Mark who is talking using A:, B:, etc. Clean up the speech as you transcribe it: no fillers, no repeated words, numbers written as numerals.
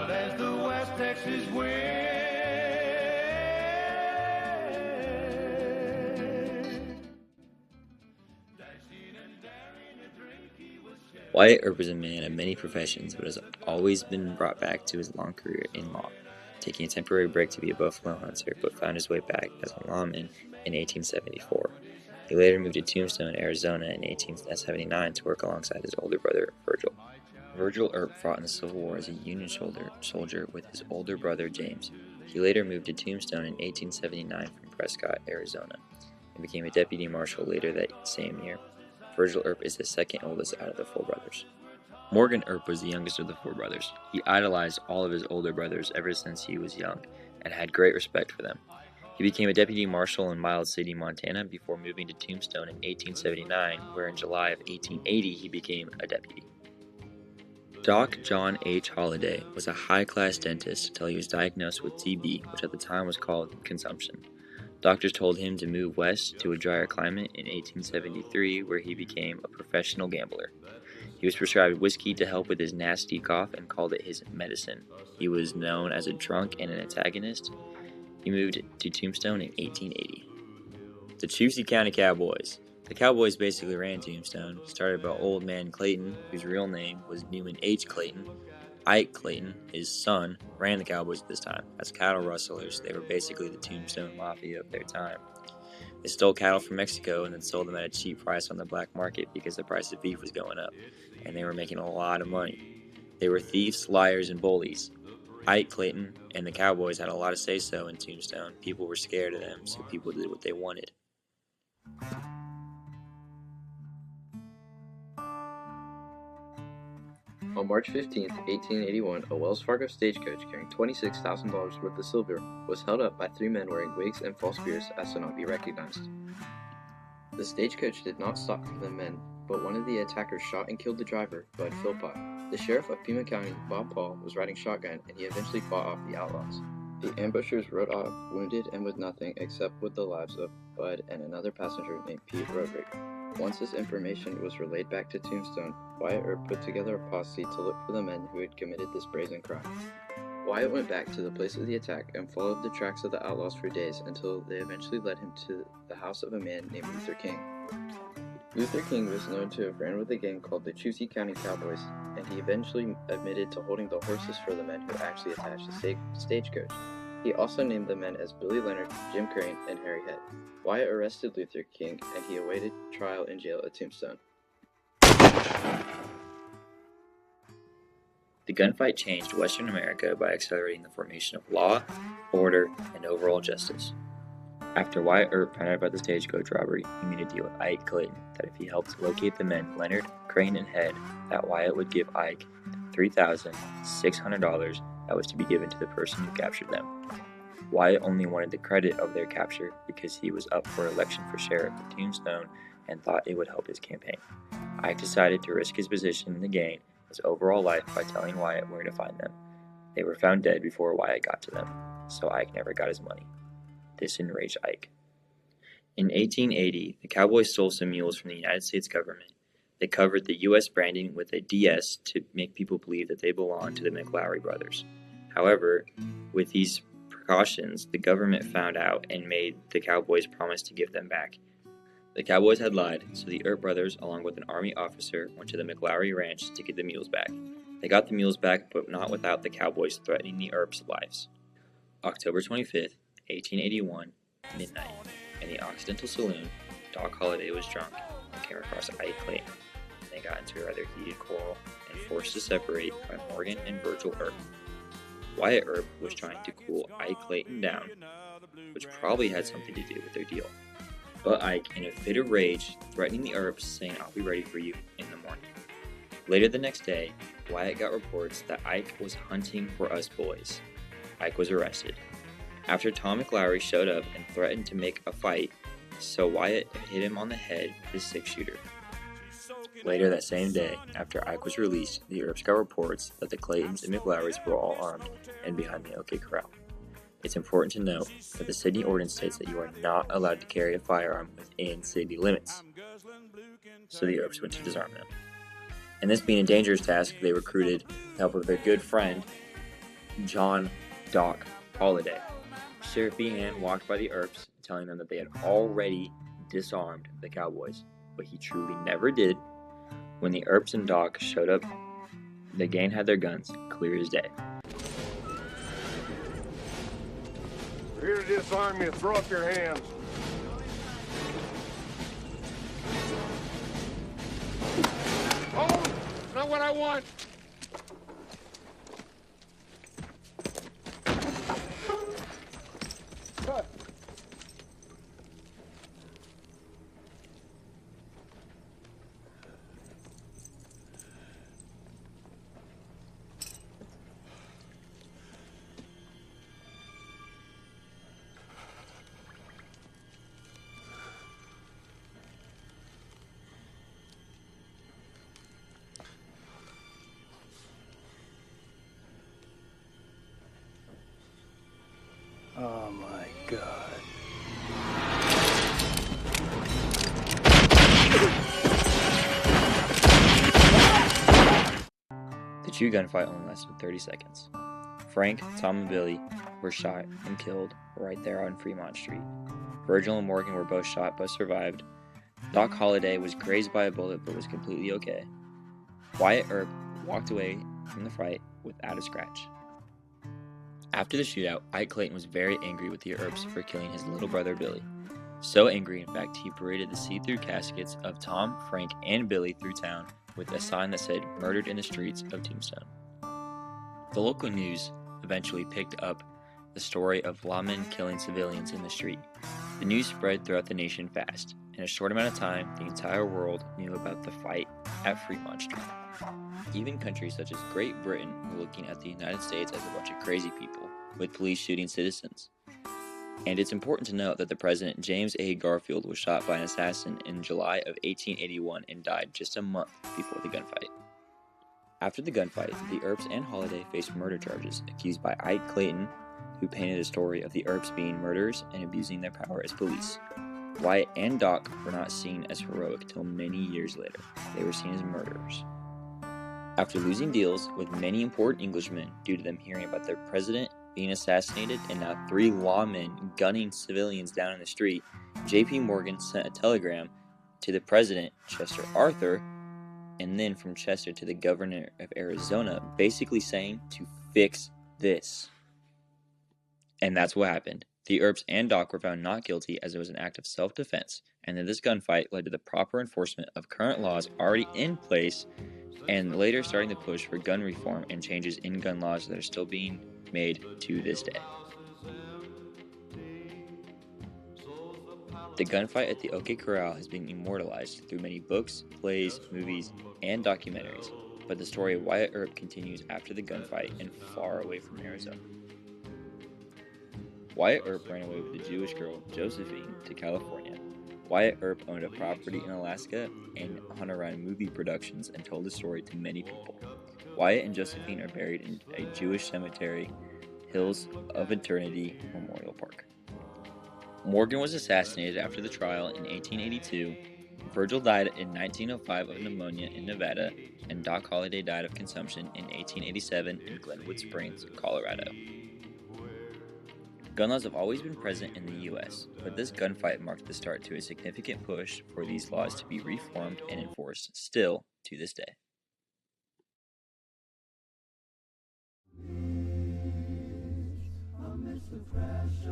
A: loud as the West Texas wind.
B: Wyatt Earp was a man of many professions, but has always been brought back to his long career in law, taking a temporary break to be a buffalo hunter, but found his way back as a lawman in 1874. He later moved to Tombstone, Arizona in 1879 to work alongside his older brother, Virgil. Virgil Earp fought in the Civil War as a Union soldier with his older brother, James. He later moved to Tombstone in 1879 from Prescott, Arizona, and became a deputy marshal later that same year. Virgil Earp is the second oldest out of the four brothers. Morgan Earp was the youngest of the four brothers. He idolized all of his older brothers ever since he was young, and had great respect for them. He became a deputy marshal in Miles City, Montana, before moving to Tombstone in 1879, where in July of 1880 he became a deputy. Doc John H. Holliday was a high-class dentist until he was diagnosed with TB, which at the time was called consumption. Doctors told him to move west to a drier climate in 1873, where he became a professional gambler. He was prescribed whiskey to help with his nasty cough and called it his medicine. He was known as a drunk and an antagonist. He moved to Tombstone in 1880. The Chusey County Cowboys. The Cowboys basically ran Tombstone, started by Old Man Clayton, whose real name was Newman H. Clayton. Ike Clayton, his son, ran the Cowboys at this time. As cattle rustlers, they were basically the Tombstone Mafia of their time. They stole cattle from Mexico and then sold them at a cheap price on the black market because the price of beef was going up, and they were making a lot of money. They were thieves, liars, and bullies. Ike Clayton and the Cowboys had a lot of say-so in Tombstone. People were scared of them, so people did what they wanted.
C: On March 15, 1881, a Wells Fargo stagecoach carrying $26,000 worth of silver was held up by three men wearing wigs and false beards as to not be recognized. The stagecoach did not stop for the men, but one of the attackers shot and killed the driver, Bud Philpott. The sheriff of Pima County, Bob Paul, was riding shotgun, and he eventually fought off the outlaws. The ambushers rode off wounded and with nothing except with the lives of Bud and another passenger named Pete Roderick. Once this information was relayed back to Tombstone, Wyatt Earp put together a posse to look for the men who had committed this brazen crime. Wyatt went back to the place of the attack and followed the tracks of the outlaws for days until they eventually led him to the house of a man named Luther King. Luther King was known to have ran with a gang called the Chusey County Cowboys, and he eventually admitted to holding the horses for the men who actually attached the stagecoach. He also named the men as Billy Leonard, Jim Crane, and Harry Head. Wyatt arrested Luther King, and he awaited trial in jail at Tombstone.
B: The gunfight changed Western America by accelerating the formation of law, order, and overall justice. After Wyatt Earp found out about the stagecoach robbery, he made a deal with Ike Clayton that if he helped locate the men Leonard, Crane, and Head, that Wyatt would give Ike $3,600 that was to be given to the person who captured them. Wyatt only wanted the credit of their capture because he was up for election for sheriff of Tombstone and thought it would help his campaign. Ike decided to risk his position in the gang, his overall life, by telling Wyatt where to find them. They were found dead before Wyatt got to them, so Ike never got his money. This enraged Ike. In 1880, the Cowboys stole some mules from the United States government. They covered the U.S. branding with a DS to make people believe that they belonged to the McLaury brothers. However, with these precautions, the government found out and made the Cowboys promise to give them back. The Cowboys had lied, so the Earp brothers, along with an army officer, went to the McLaury ranch to get the mules back. They got the mules back, but not without the Cowboys threatening the Earps' lives. October 25th, 1881, midnight, in the Occidental Saloon, Doc Holliday was drunk and came across Ike Clayton. They got into a rather heated quarrel and forced to separate by Morgan and Virgil Earp. Wyatt Earp was trying to cool Ike Clayton down, which probably had something to do with their deal. But Ike, in a fit of rage, threatening the Earps, saying, "I'll be ready for you in the morning." Later the next day, Wyatt got reports that Ike was hunting for us boys. Ike was arrested. After Tom McLaury showed up and threatened to make a fight, so Wyatt hit him on the head with his 6-shooter. Later that same day, after Ike was released, the Earps got reports that the Claytons and McLaurys were all armed and behind the O.K Corral. It's important to note that the city ordinance states that you are not allowed to carry a firearm within city limits, so the Earps went to disarm them. And this being a dangerous task, they recruited the help of their good friend, John Doc Holliday. Sheriff Behan walked by the Earps, telling them that they had already disarmed the cowboys, but he truly never did. When the Earps and Doc showed up, the gang had their guns, clear as day.
A: We're here to disarm you. Throw up your hands. Oh, not what I want. Oh my God.
B: The true gunfight only lasted 30 seconds. Frank, Tom, and Billy were shot and killed right there on Fremont Street. Virgil and Morgan were both shot but survived. Doc Holliday was grazed by a bullet but was completely okay. Wyatt Earp walked away from the fight without a scratch. After the shootout, Ike Clayton was very angry with the Earps for killing his little brother Billy. So angry, in fact, he paraded the see-through caskets of Tom, Frank, and Billy through town with a sign that said, "Murdered in the streets of Tombstone." The local news eventually picked up the story of lawmen killing civilians in the street. The news spread throughout the nation fast. In a short amount of time, the entire world knew about the fight at Fremont Street. Even countries such as Great Britain were looking at the United States as a bunch of crazy people, with police shooting citizens. And it's important to note that the president, James A. Garfield, was shot by an assassin in July of 1881 and died just a month before the gunfight. After the gunfight, the Earps and Holliday faced murder charges, accused by Ike Clayton, who painted a story of the Earps being murderers and abusing their power as police. Wyatt and Doc were not seen as heroic till many years later. They were seen as murderers. After losing deals with many important Englishmen due to them hearing about their president being assassinated and now 3 lawmen gunning civilians down in the street, J.P. Morgan sent a telegram to the president, Chester Arthur, and then from Chester to the governor of Arizona, basically saying to fix this. And that's what happened. The Earps and Doc were found not guilty as it was an act of self-defense, and then this gunfight led to the proper enforcement of current laws already in place, and later starting the push for gun reform and changes in gun laws that are still being made to this day. The gunfight at the O.K Corral has been immortalized through many books, plays, movies, and documentaries, but the story of Wyatt Earp continues after the gunfight and far away from Arizona. Wyatt Earp ran away with the Jewish girl Josephine to California. Wyatt Earp owned a property in Alaska and hung around movie productions and told the story to many people. Wyatt and Josephine are buried in a Jewish cemetery, Hills of Eternity Memorial Park. Morgan was assassinated after the trial in 1882. Virgil died in 1905 of pneumonia in Nevada, and Doc Holliday died of consumption in 1887 in Glenwood Springs, Colorado. Gun laws have always been present in the U.S., but this gunfight marked the start to a significant push for these laws to be reformed and enforced still to this day.
D: I miss the fresh